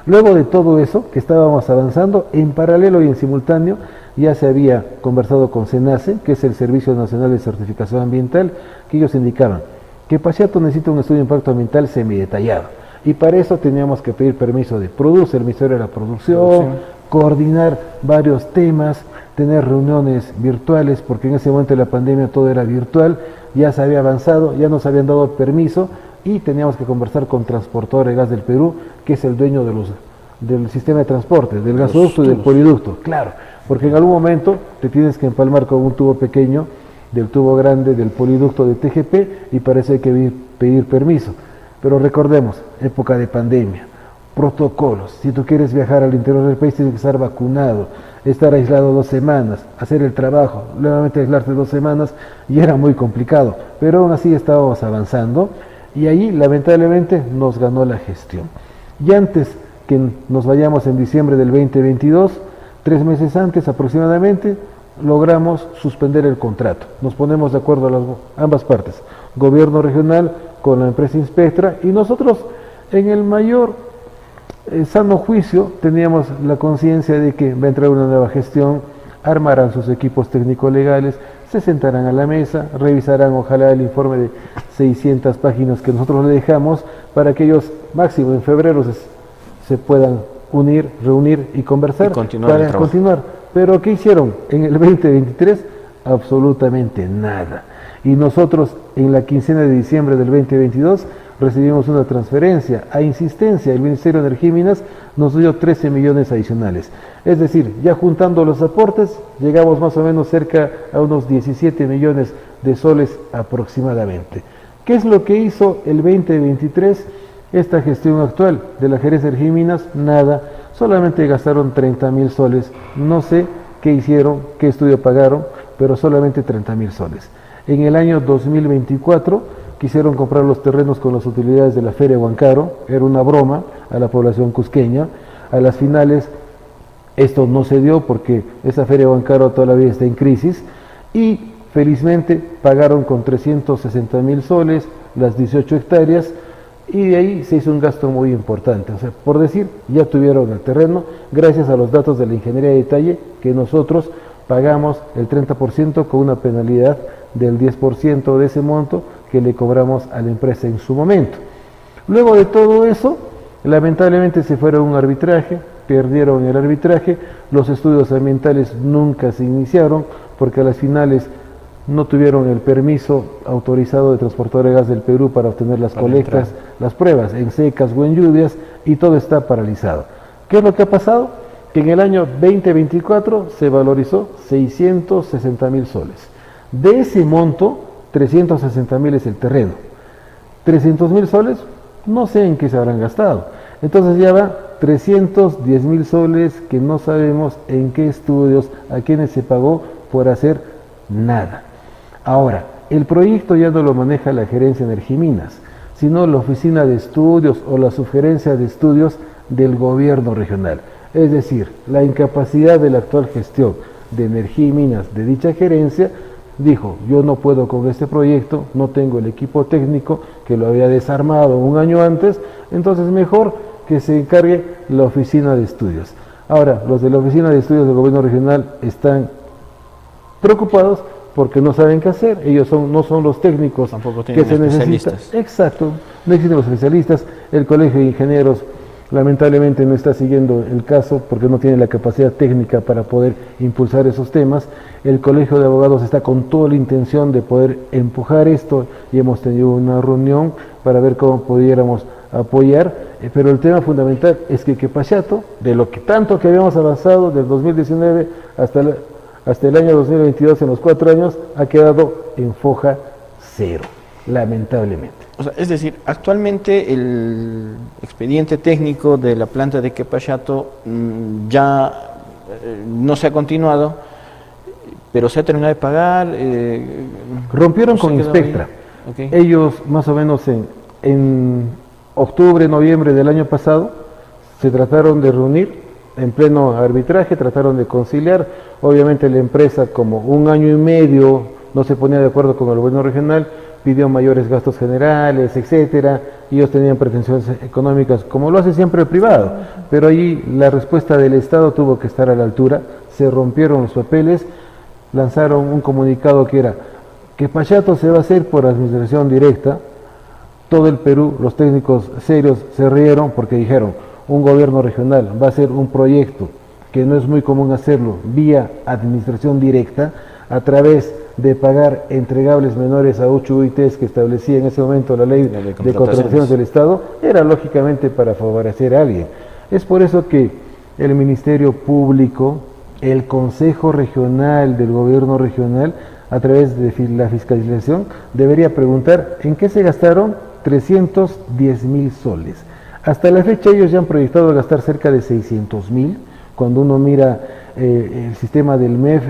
Luego de todo eso, que estábamos avanzando, en paralelo y en simultáneo, ya se había conversado con SENACE, que es el Servicio Nacional de Certificación Ambiental, que ellos indicaban que Pachato necesita un estudio de impacto ambiental semidetallado. Y para eso teníamos que pedir permiso de PRODUCE, el Ministerio de la Producción, coordinar varios temas, tener reuniones virtuales, porque en ese momento de la pandemia todo era virtual, ya se había avanzado, ya nos habían dado permiso, y teníamos que conversar con Transportadora de Gas del Perú, que es el dueño del sistema de transporte, del gasoducto y del poliducto. Claro, porque en algún momento te tienes que empalmar con un tubo pequeño, del tubo grande, del poliducto de TGP, y para eso hay que pedir permiso. Pero recordemos, época de pandemia, protocolos. Si tú quieres viajar al interior del país, tienes que estar vacunado, estar aislado 2 semanas, hacer el trabajo, nuevamente aislarte 2 semanas, y era muy complicado. Pero aún así estábamos avanzando, y ahí lamentablemente nos ganó la gestión. Y antes que nos vayamos en diciembre del 2022, 3 meses antes aproximadamente, logramos suspender el contrato. Nos ponemos de acuerdo ambas partes, gobierno regional con la empresa Inspectra, y nosotros en el mayor sano juicio teníamos la conciencia de que va a entrar una nueva gestión, armarán sus equipos técnico-legales, se sentarán a la mesa, revisarán ojalá el informe de 600 páginas que nosotros le dejamos para que ellos máximo en febrero se puedan reunir y conversar para continuar. Pero ¿qué hicieron? En el 2023 absolutamente nada. Y nosotros en la quincena de diciembre del 2022 recibimos una transferencia a insistencia. El Ministerio de Energía y Minas nos dio 13 millones adicionales. Es decir, ya juntando los aportes, llegamos más o menos cerca a unos 17 millones de soles aproximadamente. ¿Qué es lo que hizo el 2023 esta gestión actual de la Gerencia de Energía y Minas? Nada, solamente gastaron 30.000 soles. No sé qué hicieron, qué estudio pagaron, pero solamente 30.000 soles. En el año 2024 quisieron comprar los terrenos con las utilidades de la Feria Huancaru, era una broma a la población cusqueña. A las finales esto no se dio porque esa Feria Huancaru todavía está en crisis, y felizmente pagaron con 360.000 soles las 18 hectáreas, y de ahí se hizo un gasto muy importante. O sea, por decir, ya tuvieron el terreno gracias a los datos de la ingeniería de detalle, que nosotros pagamos el 30% con una penalidad del 10% de ese monto que le cobramos a la empresa en su momento. Luego de todo eso, lamentablemente se fueron a un arbitraje, perdieron el arbitraje, los estudios ambientales nunca se iniciaron porque a las finales no tuvieron el permiso autorizado de Transportadora de Gas del Perú para obtener las colectas, las pruebas en secas o en lluvias, y todo está paralizado. ¿Qué es lo que ha pasado? Que en el año 2024 se valorizó 660.000 soles. De ese monto, 360.000 es el terreno. 300.000 soles, no sé en qué se habrán gastado. Entonces ya va 310.000 soles que no sabemos en qué estudios, a quiénes se pagó por hacer nada. Ahora, el proyecto ya no lo maneja la Gerencia de Energía y Minas, sino la Oficina de Estudios o la Sugerencia de Estudios del Gobierno Regional. Es decir, la incapacidad de la actual gestión de Energía y Minas de dicha gerencia dijo: yo no puedo con este proyecto, no tengo el equipo técnico que lo había desarmado un año antes, entonces mejor que se encargue la Oficina de Estudios. Ahora, los de la Oficina de Estudios del Gobierno Regional están preocupados porque no saben qué hacer. Ellos no son los técnicos que se necesitan. Exacto, no existen los especialistas. El Colegio de Ingenieros lamentablemente no está siguiendo el caso porque no tiene la capacidad técnica para poder impulsar esos temas. El Colegio de Abogados está con toda la intención de poder empujar esto, y hemos tenido una reunión para ver cómo pudiéramos apoyar, pero el tema fundamental es que Pachato, de lo que tanto que habíamos avanzado del 2019 hasta el año 2022, en los 4 años, ha quedado en foja cero, lamentablemente. O sea, es decir, actualmente el expediente técnico de la planta de Quepachato ya no se ha continuado, pero se ha terminado de pagar. Rompieron con Inspectra. Okay. Ellos más o menos en octubre, noviembre del año pasado se trataron de reunir en pleno arbitraje, trataron de conciliar. Obviamente la empresa, como 1 año y medio no se ponía de acuerdo con el gobierno regional, pidió mayores gastos generales, etcétera, y ellos tenían pretensiones económicas, como lo hace siempre el privado, pero ahí la respuesta del Estado tuvo que estar a la altura, se rompieron los papeles, lanzaron un comunicado que era que Pachato se va a hacer por administración directa. Todo el Perú, los técnicos serios se rieron porque dijeron, un gobierno regional va a hacer un proyecto que no es muy común hacerlo vía administración directa, a través de pagar entregables menores a 8 UITs que establecía en ese momento la ley de contrataciones del Estado, era lógicamente para favorecer a alguien. Es por eso que el Ministerio Público, el Consejo Regional del Gobierno Regional, a través de la fiscalización, debería preguntar en qué se gastaron 310.000 soles. Hasta la fecha ellos ya han proyectado gastar cerca de 600.000, cuando uno mira el sistema del MEF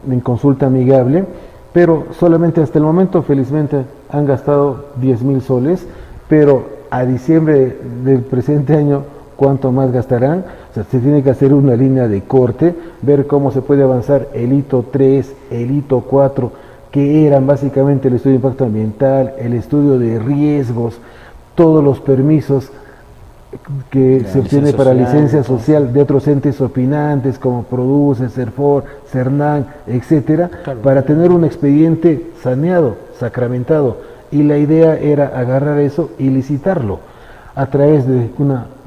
en consulta amigable, pero solamente hasta el momento, felizmente, han gastado 10.000 soles, pero a diciembre del presente año, ¿cuánto más gastarán? O sea, se tiene que hacer una línea de corte, ver cómo se puede avanzar el hito 3, el hito 4, que eran básicamente el estudio de impacto ambiental, el estudio de riesgos, todos los permisos que se obtiene para licencia social de otros entes opinantes como Produce, Serfor, Cernan, etcétera, claro, para tener un expediente saneado, sacramentado, y la idea era agarrar eso y licitarlo a través de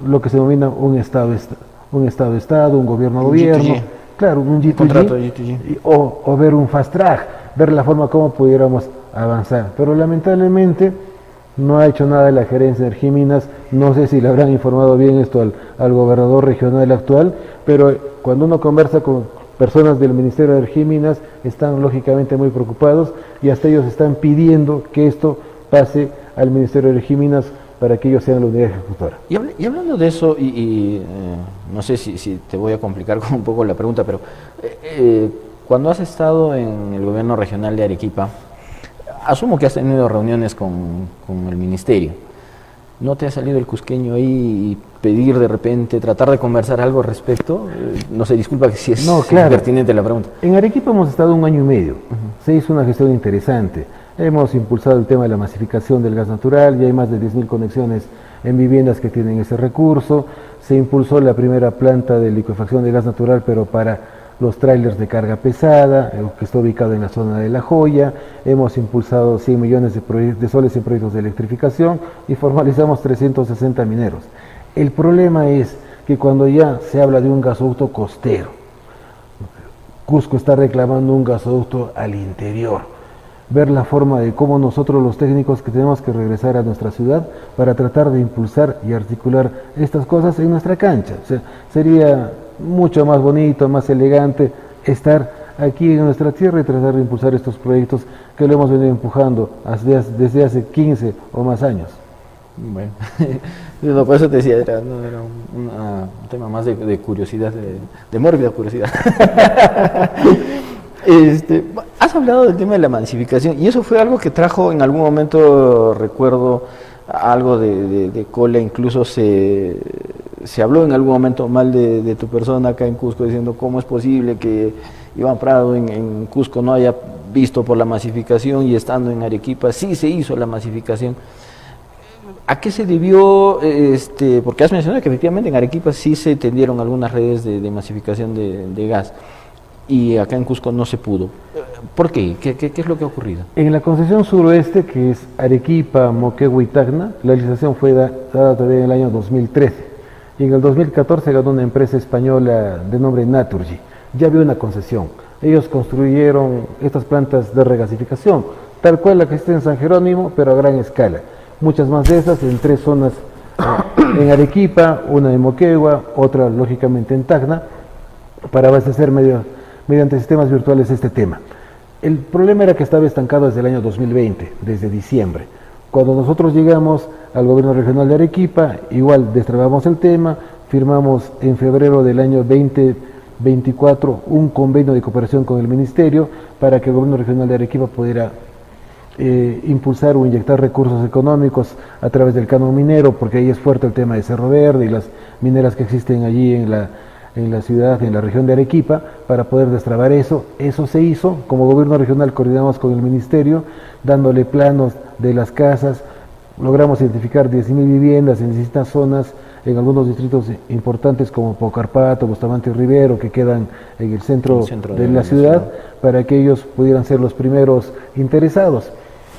lo que se denomina un Estado-Estado, un gobierno-gobierno, claro, un G2G, o ver un fast track, ver la forma como pudiéramos avanzar, pero lamentablemente no ha hecho nada de la gerencia de Argiminas. No sé si le habrán informado bien esto al gobernador regional actual, pero cuando uno conversa con personas del Ministerio de Argiminas, están lógicamente muy preocupados y hasta ellos están pidiendo que esto pase al Ministerio de Argiminas para que ellos sean la unidad ejecutora. Y hablando de eso, no sé si te voy a complicar con un poco la pregunta, pero cuando has estado en el gobierno regional de Arequipa, asumo que has tenido reuniones con el ministerio. ¿No te ha salido el cusqueño ahí y pedir de repente, tratar de conversar algo al respecto? No sé, disculpa que si es pertinente la pregunta. En Arequipa hemos estado 1 año y medio. Se hizo una gestión interesante. Hemos impulsado el tema de la masificación del gas natural, ya hay más de 10.000 conexiones en viviendas que tienen ese recurso. Se impulsó la primera planta de licuefacción de gas natural, pero para los trailers de carga pesada, que está ubicado en la zona de La Joya. Hemos impulsado 100 millones de soles en proyectos de electrificación y formalizamos 360 mineros. El problema es que cuando ya se habla de un gasoducto costero, Cusco está reclamando un gasoducto al interior, ver la forma de cómo nosotros los técnicos que tenemos que regresar a nuestra ciudad para tratar de impulsar y articular estas cosas en nuestra cancha. O sea, sería mucho más bonito, más elegante estar aquí en nuestra tierra y tratar de impulsar estos proyectos que lo hemos venido empujando desde hace 15 o más años. Bueno, no, por eso te decía, era un tema más de curiosidad, de mórbida curiosidad. Has hablado del tema de la masificación y eso fue algo que trajo en algún momento, recuerdo, algo de cola, incluso se habló en algún momento mal de tu persona acá en Cusco, diciendo cómo es posible que Iván Prado en Cusco no haya visto por la masificación y estando en Arequipa sí se hizo la masificación. ¿A qué se debió? Porque has mencionado que efectivamente en Arequipa sí se tendieron algunas redes de masificación de gas y acá en Cusco no se pudo. ¿Por qué? ¿Qué es lo que ha ocurrido? En la concesión suroeste, que es Arequipa, Moquegua y Tacna, la licitación fue dada todavía en el año 2013 y en el 2014 ganó una empresa española de nombre Naturgy. Ya había una concesión. Ellos construyeron estas plantas de regasificación, tal cual la que está en San Jerónimo, pero a gran escala. Muchas más de esas en 3 zonas en Arequipa, una en Moquegua, otra lógicamente en Tacna, para abastecer mediante sistemas virtuales este tema. El problema era que estaba estancado desde el año 2020, desde diciembre. Cuando nosotros llegamos al gobierno regional de Arequipa, igual destrabamos el tema, firmamos en febrero del año 2024 un convenio de cooperación con el ministerio para que el gobierno regional de Arequipa pudiera impulsar o inyectar recursos económicos a través del canon minero, porque ahí es fuerte el tema de Cerro Verde y las mineras que existen allí en en la ciudad, en la región de Arequipa, para poder destrabar eso. Eso se hizo. Como gobierno regional coordinamos con el ministerio, dándole planos de las casas. Logramos identificar 10.000 viviendas en distintas zonas, en algunos distritos importantes como Pocarpato, Bustamante y Rivero, que quedan en el centro de la ciudad, para que ellos pudieran ser los primeros interesados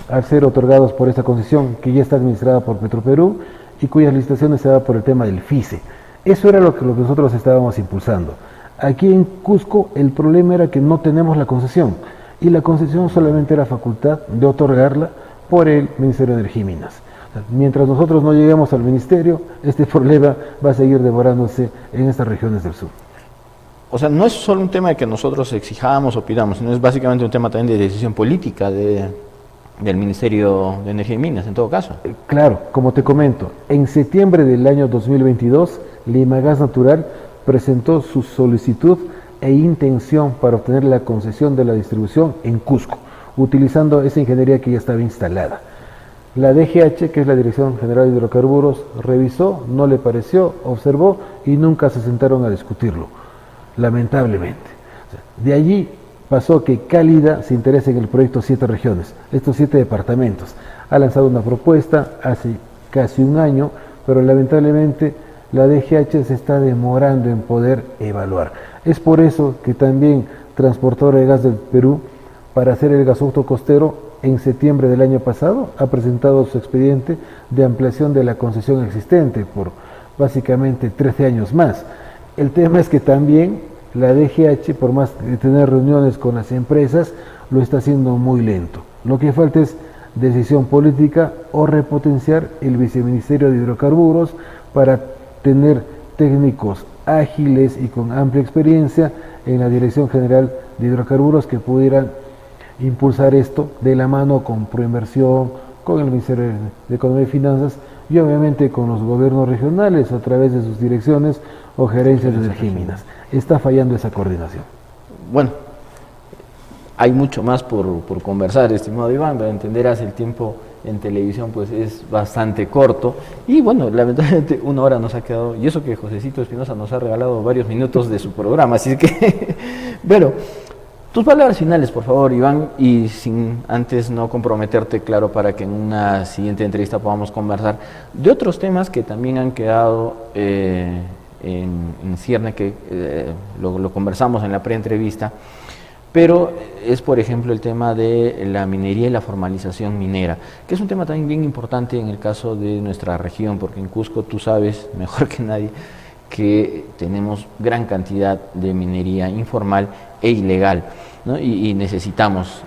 al ser otorgados por esta concesión que ya está administrada por Petroperú y cuyas licitaciones se da por el tema del FICE. Eso era lo que nosotros estábamos impulsando. Aquí en Cusco el problema era que no tenemos la concesión, y la concesión solamente era facultad de otorgarla por el Ministerio de Energía y Minas. Mientras nosotros no lleguemos al ministerio, este problema va a seguir devorándose en estas regiones del sur. O sea, no es solo un tema de que nosotros exijamos o pidamos, sino es básicamente un tema también de decisión política del Ministerio de Energía y Minas, en todo caso. Claro, como te comento, en septiembre del año 2022, Limagas Natural presentó su solicitud e intención para obtener la concesión de la distribución en Cusco, utilizando esa ingeniería que ya estaba instalada. La DGH, que es la Dirección General de Hidrocarburos, revisó, no le pareció, observó y nunca se sentaron a discutirlo, lamentablemente. De allí pasó que Cálida se interese en el proyecto 7 regiones, estos 7 departamentos. Ha lanzado una propuesta hace casi un año, pero lamentablemente la DGH se está demorando en poder evaluar. Es por eso que también Transportadora de Gas del Perú, para hacer el gasoducto costero, en septiembre del año pasado ha presentado su expediente de ampliación de la concesión existente por básicamente 13 años más. El tema es que también la DGH, por más de tener reuniones con las empresas, lo está haciendo muy lento. Lo que falta es decisión política o repotenciar el Viceministerio de Hidrocarburos para tener técnicos ágiles y con amplia experiencia en la Dirección General de Hidrocarburos que pudieran impulsar esto de la mano con Proinversión, con el Ministerio de Economía y Finanzas y obviamente con los gobiernos regionales a través de sus direcciones o gerencias de energía y minas. Está fallando esa coordinación. Bueno, hay mucho más por conversar, estimado Iván, pero entenderás, el tiempo en televisión pues es bastante corto y bueno, lamentablemente una hora nos ha quedado, y eso que Josecito Espinosa nos ha regalado varios minutos de su programa, así que bueno, tus palabras finales, por favor, Iván, y sin antes no comprometerte, claro, para que en una siguiente entrevista podamos conversar de otros temas que también han quedado en cierne, que lo conversamos en la preentrevista, pero es, por ejemplo, el tema de la minería y la formalización minera, que es un tema también bien importante en el caso de nuestra región, porque en Cusco tú sabes mejor que nadie que tenemos gran cantidad de minería informal e ilegal, ¿no? y necesitamos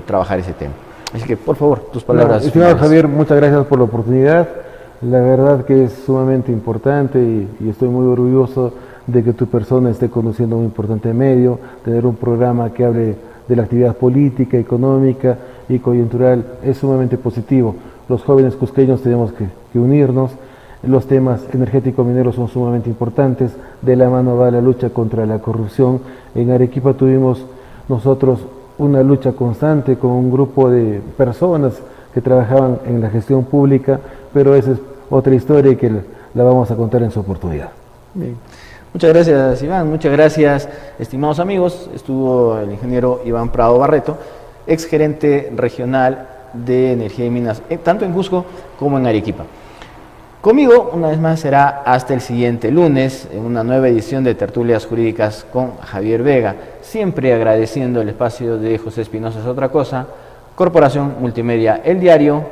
trabajar ese tema. Así que, por favor, tus palabras. Estimado Javier, muchas gracias por la oportunidad. La verdad que es sumamente importante y estoy muy orgulloso de que tu persona esté conduciendo un importante medio, tener un programa que hable de la actividad política, económica y coyuntural es sumamente positivo. Los jóvenes cusqueños tenemos que unirnos. Los temas energéticos mineros son sumamente importantes, de la mano va la lucha contra la corrupción. En Arequipa tuvimos nosotros una lucha constante con un grupo de personas que trabajaban en la gestión pública, pero esa es otra historia y que la vamos a contar en su oportunidad. Bien. Muchas gracias, Iván, muchas gracias, estimados amigos. Estuvo el ingeniero Iván Prado Barreto, exgerente regional de Energía y Minas, tanto en Cusco como en Arequipa. Conmigo, una vez más, será hasta el siguiente lunes en una nueva edición de Tertulias Jurídicas con Javier Vega, siempre agradeciendo el espacio de José Espinosa es otra cosa, Corporación Multimedia El Diario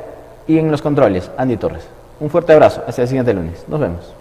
y en los controles, Andy Torres. Un fuerte abrazo, hasta el siguiente lunes. Nos vemos.